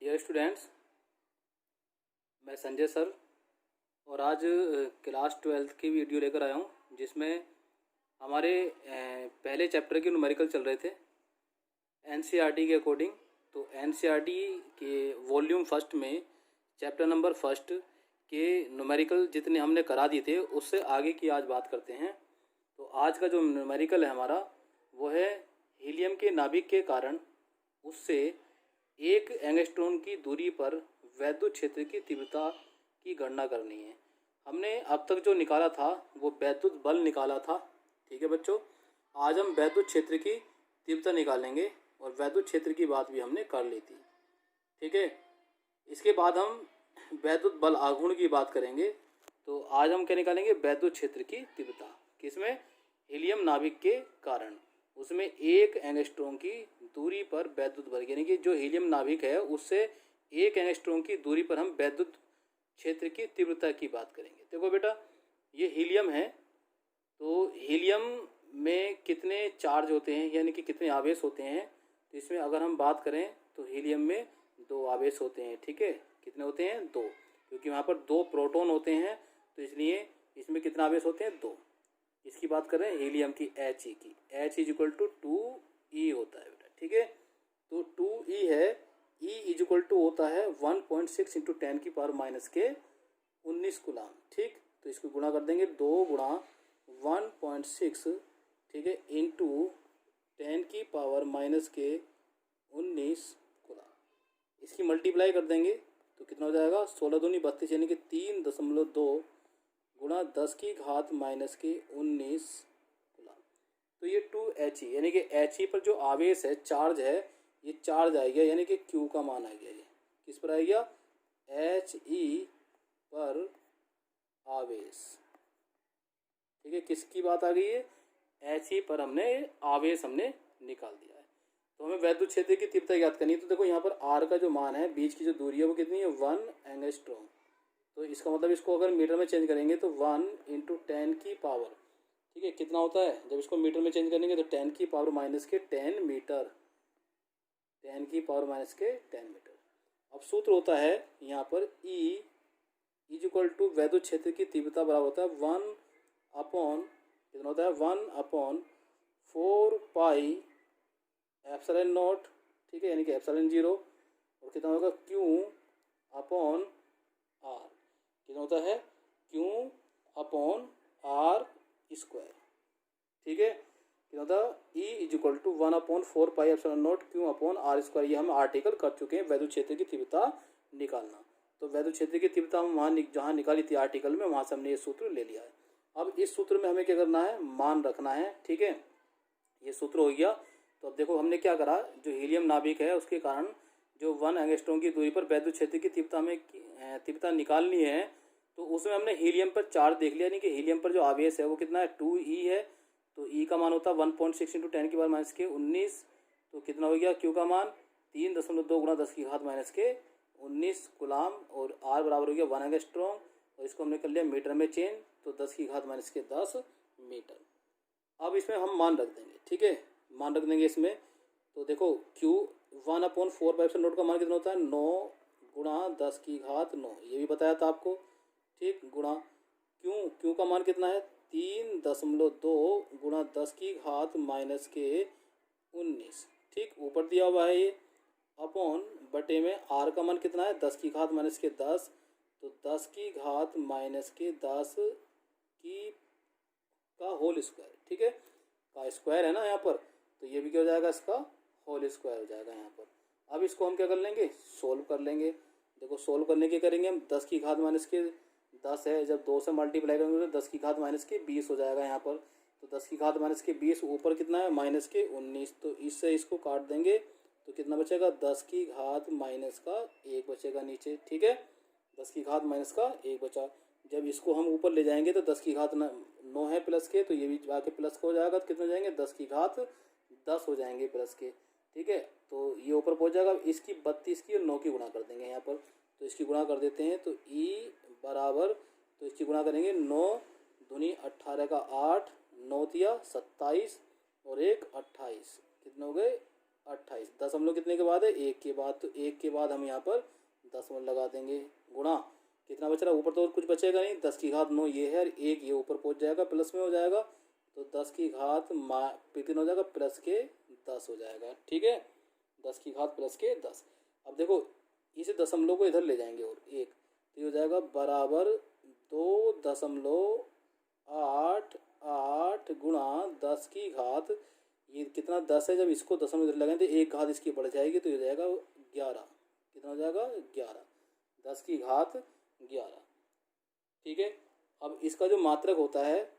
Dear students, मैं Sanjay sir और आज क्लास 12th की वीडियो लेकर आया हूँ जिसमें हमारे पहले चैप्टर के न्यूमेरिकल चल रहे थे एनसीईआरटी के अकॉर्डिंग। तो एनसीईआरटी के वॉल्यूम फर्स्ट में चैप्टर नंबर फर्स्ट के न्यूमेरिकल जितने हमने करा दिए थे उससे आगे की आज बात करते हैं। तो आज का जो न्यूमेरिकल है हमारा वो है हीलियम के नाभिक के कारण उससे एक एंगस्ट्रॉन की दूरी पर वैद्युत क्षेत्र की तीव्रता की गणना करनी है। हमने अब तक जो निकाला था वो वैद्युत बल निकाला था। ठीक है बच्चों, आज हम वैद्युत क्षेत्र की तीव्रता निकालेंगे और वैद्युत क्षेत्र की बात भी हमने कर ली थी। ठीक है, इसके बाद हम वैद्युत बल आघूर्ण की बात करेंगे। तो आज हम क्या निकालेंगे? वैद्युत क्षेत्र की तीव्रता किसमें? हीलियम नाभिक के कारण उसमें एक एंगस्ट्रॉन की दूरी पर वैद्युत बल, यानी कि जो हीलियम नाभिक है उससे एक एंगस्ट्रॉन की दूरी पर हम वैद्युत क्षेत्र की तीव्रता की बात करेंगे। देखो बेटा, ये हीलियम है तो हीलियम में कितने चार्ज होते हैं, यानी कि कितने आवेश होते हैं? तो इसमें अगर हम बात करें तो हीलियम में 2 आवेश होते हैं। ठीक है, कितने होते हैं? 2, क्योंकि वहाँ पर 2 प्रोटॉन होते हैं तो इसलिए इसमें कितना आवेश होते हैं? 2। इसकी बात कर रहे हैं हीलियम की, He की। H is equal to 2E होता है बेटा। ठीक है, तो 2E है, E इज इक्वल टू होता है 1.6 इंटू 10 की पावर माइनस के 19 कूलाम। ठीक, तो इसको गुणा कर देंगे 2 गुणा 1.6, ठीक है, इंटू 10 की पावर माइनस के 19 कूलाम। इसकी मल्टीप्लाई कर देंगे तो कितना हो जाएगा? 16 दूनी 32, यानी कि 3.2 गुणा 10 की घात माइनस के 19 कूलाम। तो ये 2He, यानी कि He पर जो आवेश है, चार्ज है, ये चार्ज आ गया, यानी कि Q का मान आ गया। ये किस पर आ गया? He पर आवेश। ठीक है, किसकी बात आ गई है? He पर हमने आवेश निकाल दिया है। तो हमें वैद्युत क्षेत्र की तीव्रता ज्ञात करनी है। तो देखो यहाँ पर R का जो मान है, बीच की जो दूरी है वो कितनी है? 1 एंगस्ट्रॉम। तो इसका मतलब इसको अगर मीटर में चेंज करेंगे तो 1 इंटू 10 की पावर, ठीक है, कितना होता है? जब इसको मीटर में चेंज करेंगे तो 10 की पावर माइनस के 10 मीटर, 10 की पावर माइनस के 10 मीटर। अब सूत्र होता है यहाँ पर E इज इक्वल टू वैद्युत क्षेत्र की तीव्रता बराबर होता है 1 अपॉन, कितना होता है? 1/4 पाई एप्सिलॉन नॉट, ठीक है, यानी कि एप्सिलॉन 0, और कितना होगा? Q अपॉन R, कितना होता है? Q upon R square. ठीक है, कितना होता है? E is equal to 1/4 pi epsilon naught Q upon R square. ये हम आर्टिकल कर चुके हैं वैद्युत क्षेत्र की तीव्रता निकालना। तो वैद्युत क्षेत्र की तीव्रता हम वहाँ जहाँ निकाली थी आर्टिकल में, वहाँ से हमने ये सूत्र ले लिया है। अब इस सूत्र में हमें क्या करना है? मान रखना है। ठीक है, ये सूत्र हो गया। तो अब देखो हमने क्या करा, जो हीलियम नाभिक है उसके कारण जो 1 एंगस्ट्रॉम की दूरी पर वैद्युत क्षेत्र की तीव्रता निकालनी है, तो उसमें हमने हीलियम पर चार्ज देख लिया, यानी कि हीलियम पर जो आवेश है वो कितना है? 2E है। तो E का मान होता है 1.6 इंटू 10 की पावर माइनस के 19। तो कितना हो गया? Q का मान 3.2 गुणा 10 की घात माइनस के 19 कूलाम, और R बराबर हो गया 1 एंगस्ट्रॉम, और इसको हमने कर लिया मीटर में चेंज, तो 10 की घात माइनस के 10 मीटर। अब इसमें हम मान रख देंगे। ठीक है, मान रख देंगे इसमें। तो देखो Q 1/4 पाई एप्सिलॉन नॉट का मान कितना होता है? 9 गुणा 10 की घात 9, ये भी बताया था आपको। ठीक, गुणा Q का मान कितना है? 3.2 गुणा 10 की घात माइनस के 19। ठीक, ऊपर दिया हुआ है ये, अपॉन बटे में R का मान कितना है? 10 की घात माइनस के 10, तो 10 की घात माइनस के 10 की का होल स्क्वायर। ठीक है, का स्क्वायर है ना यहाँ पर, तो ये भी क्या हो जाएगा? इसका होल स्क्वायर हो जाएगा यहाँ पर। अब इसको हम क्या कर लेंगे? सोल्व कर लेंगे। देखो सोल्व करने के करेंगे हम, 10 की घात माइनस के 10 है, जब 2 से मल्टीप्लाई करेंगे तो 10 की घात माइनस के 20 हो जाएगा यहाँ पर। तो 10 की घात माइनस के 20, ऊपर कितना है? माइनस के 19, तो इससे इसको काट देंगे तो कितना बचेगा? 10 की घात माइनस का 1 बचेगा नीचे। ठीक है, 10 की घात माइनस का 1 बचा। जब इसको हम ऊपर ले जाएंगे तो 10 की घात 9 है प्लस के, तो ये भी आके प्लस का हो जाएगा, तो कितना हो जाएंगे? 10 की घात 10 हो जाएंगे प्लस के। ठीक है, तो ये ऊपर पहुंच जाएगा। इसकी 32 की और 9 की गुणा कर देंगे यहाँ पर, तो इसकी गुणा कर देते हैं। तो E बराबर, तो इसकी गुणा करेंगे 9 दूनी 18 का 8, 9 तिया 27 और 1 28, कितने हो गए? 28 दशमलव कितने के बाद है, 1 के बाद, तो 1 के बाद हम यहाँ पर दशमलव लगा देंगे, गुणा कितना बच रहा है, ऊपर तो कुछ बचेगा नहीं, 10 की घात 9 ये है, और 1 ये ऊपर पहुँच जाएगा, प्लस में हो जाएगा, तो 10 की घात कितना हो जाएगा, प्लस के 10 हो जाएगा। ठीक है, 10 की घात प्लस के 10। अब देखो इस दशमलव को इधर ले जाएंगे और 1, तो ये हो जाएगा बराबर 2.88 गुणा 10 की घात, ये कितना 10 है, जब इसको दशमलव इधर लगाएं तो एक घात इसकी बढ़ जाएगी, तो ये हो जाएगा 11। कितना हो जाएगा, 11, 10 की घात 11। ठीक है, अब इसका जो मात्रक होता है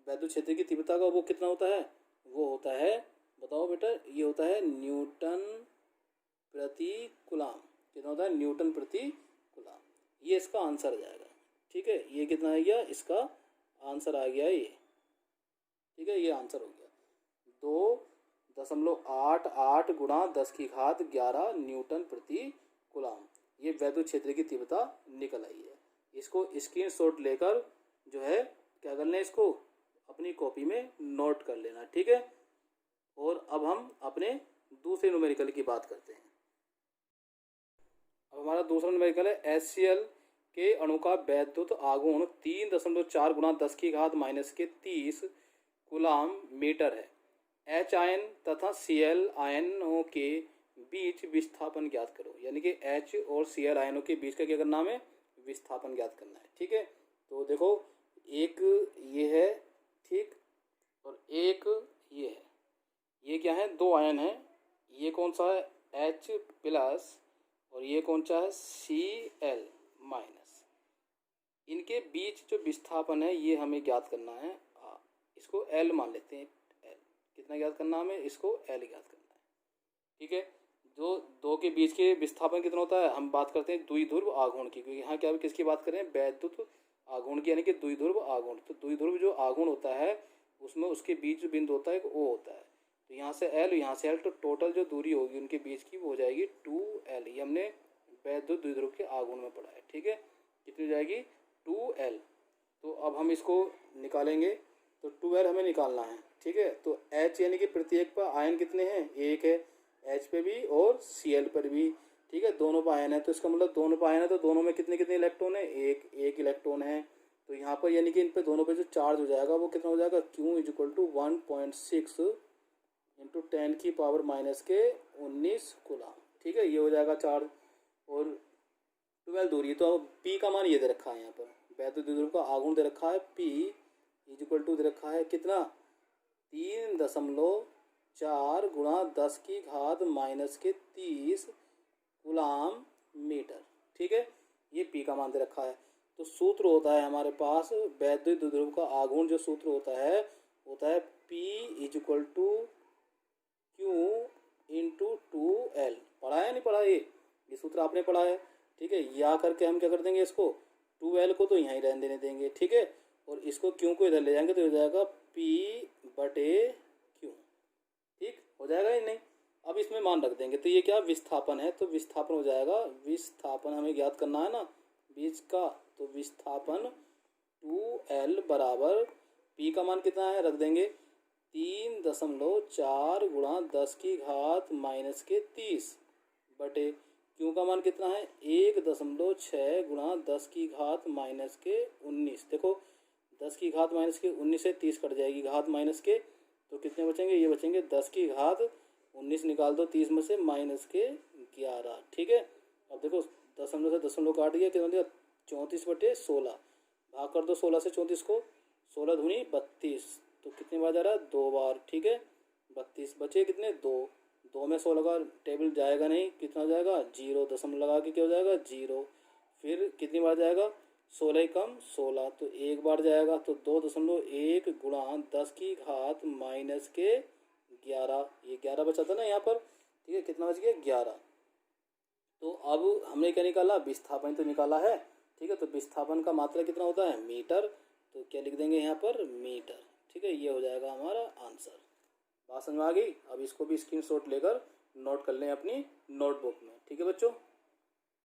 वैद्युत क्षेत्र की तीव्रता का, वो कितना होता है, वो होता है, बताओ बेटा, ये होता है न्यूटन प्रति कूलम। कितना होता है, न्यूटन प्रति कूलम। ये इसका आंसर आ जाएगा। ठीक है, ये कितना आ गया, इसका आंसर आ गया ये। ठीक है, ये आंसर हो गया 2.88 गुणा 10 की घात 11 न्यूटन प्रति कूलम। ये वैद्युत क्षेत्र की तीव्रता निकल आई है। इसको स्क्रीनशॉट लेकर जो है क्या कर लें, इसको अपनी कॉपी में नोट कर लेना। ठीक है, और अब हम अपने दूसरे न्यूमेरिकल की बात करते हैं। अब हमारा दूसरा न्यूमेरिकल है HCl के अणु का वैद्युत आघूर्ण 3.4 गुणा 10 की घात -30 कूलम मीटर है। H आयन तथा Cl आयनों के बीच विस्थापन ज्ञात करो। यानी कि H और Cl आयनों के बीच का क्या करना है, हमें विस्थापन ज्ञात करना है। ठीक है, तो देखो एक ये है, ठीक, और एक ये है, ये क्या है, दो आयन है, ये कौन सा है, H प्लस, और ये कौन सा है, Cl माइनस। इनके बीच जो विस्थापन है ये हमें ज्ञात करना है, इसको L मान लेते हैं। L कितना ज्ञात करना हमें, इसको L ज्ञात करना है। ठीक है, जो दो के बीच के विस्थापन कितना होता है, हम बात करते हैं द्विध्रुव आघूर्ण की, क्योंकि यहाँ क्या किसकी बात करें, वैद्युत आघूर्ण की, यानी कि द्विध्रुव आघूर्ण। तो द्विध्रुव जो आघूर्ण होता है उसमें उसके बीच जो बिंदु होता है एक O होता है, तो यहाँ से L, यहाँ से L, तो टोटल जो दूरी होगी उनके बीच की वो हो जाएगी 2L। ये हमने वैद्युत द्विध्रुव के आघूर्ण में पढ़ा है। ठीक है, कितनी हो जाएगी, 2L। तो अब हम इसको निकालेंगे, तो 2L हमें निकालना है। ठीक है, तो H यानी कि प्रत्येक पर आयन कितने हैं, एक है, H पे भी और Cl पर भी। ठीक है, दोनों पर आयन है, तो इसका मतलब दोनों पर आयन है, तो दोनों में कितने कितने इलेक्ट्रॉन है, एक इलेक्ट्रॉन है। तो यहाँ पर यानी कि इन पे दोनों पे जो चार्ज हो जाएगा वो कितना हो जाएगा, Q = 1.6 × 10⁻⁻19 कूलम। ठीक है, ये हो जाएगा चार्ज, और 12 दूरी। तो अब P का मान ये दे रखा है, यहाँ पर वैद्युत द्विध्रुव का आघूर्ण दे रखा है, P = दे रखा है कितना, 3.4 गुणा 10 की घात -30 कूलम मीटर। ठीक है, ये P का मान दे रखा है। तो सूत्र होता है हमारे पास वैद्युत द्विध्रुव का आघूर्ण, जो सूत्र होता है P = Q × 2L। पढ़ा है नहीं पढ़ा, ये सूत्र आपने पढ़ा है। ठीक है, या करके हम क्या कर देंगे, इसको 2L को तो यहीं रहने देने देंगे। ठीक है, और इसको Q को इधर ले जाएंगे तो हो जाएगा P/Q। ठीक हो जाएगा या नहीं। अब इसमें मान रख देंगे, तो ये क्या विस्थापन है, तो विस्थापन हो जाएगा, विस्थापन हमें ज्ञात करना है ना बीच का, तो विस्थापन 2L बराबर P का मान कितना है, रख देंगे 3.4 गुणा 10 की घात -30 बटे Q का मान कितना है, 1.6 गुणा 10 की घात -19। देखो 10 की घात -19 से 30 कट जाएगी घात माइनस के, तो कितने बचेंगे, ये बचेंगे 10 की घात 19 निकाल दो 30 में से -11। ठीक है, अब देखो दशमलव से दशमलव काट दिया, कितना दिया, 34/16, भाग कर दो 16 से 34 को, 16 दूनी 32, तो कितनी बार जा रहा है, 2 बार। ठीक है, 32 बचे कितने, 2 में 16 का टेबल जाएगा नहीं, कितना जाएगा, 0, दशमलव लगा के क्या हो जाएगा, 0। फिर कितनी बार जाएगा, 16 कम 16, तो एक बार जाएगा, तो 2.1 गुणा 10 की घात -11। ये 11 बचा था ना यहाँ पर। ठीक है, कितना बच गया, 11। तो अब हमने क्या निकाला, विस्थापन तो निकाला है। ठीक है, तो विस्थापन का मात्रा कितना होता है, मीटर, तो क्या लिख देंगे यहाँ पर, मीटर। ठीक है, ये हो जाएगा हमारा आंसर। बात समझ में आ गई। अब इसको भी स्क्रीनशॉट लेकर नोट कर लें अपनी नोटबुक में। ठीक है बच्चों।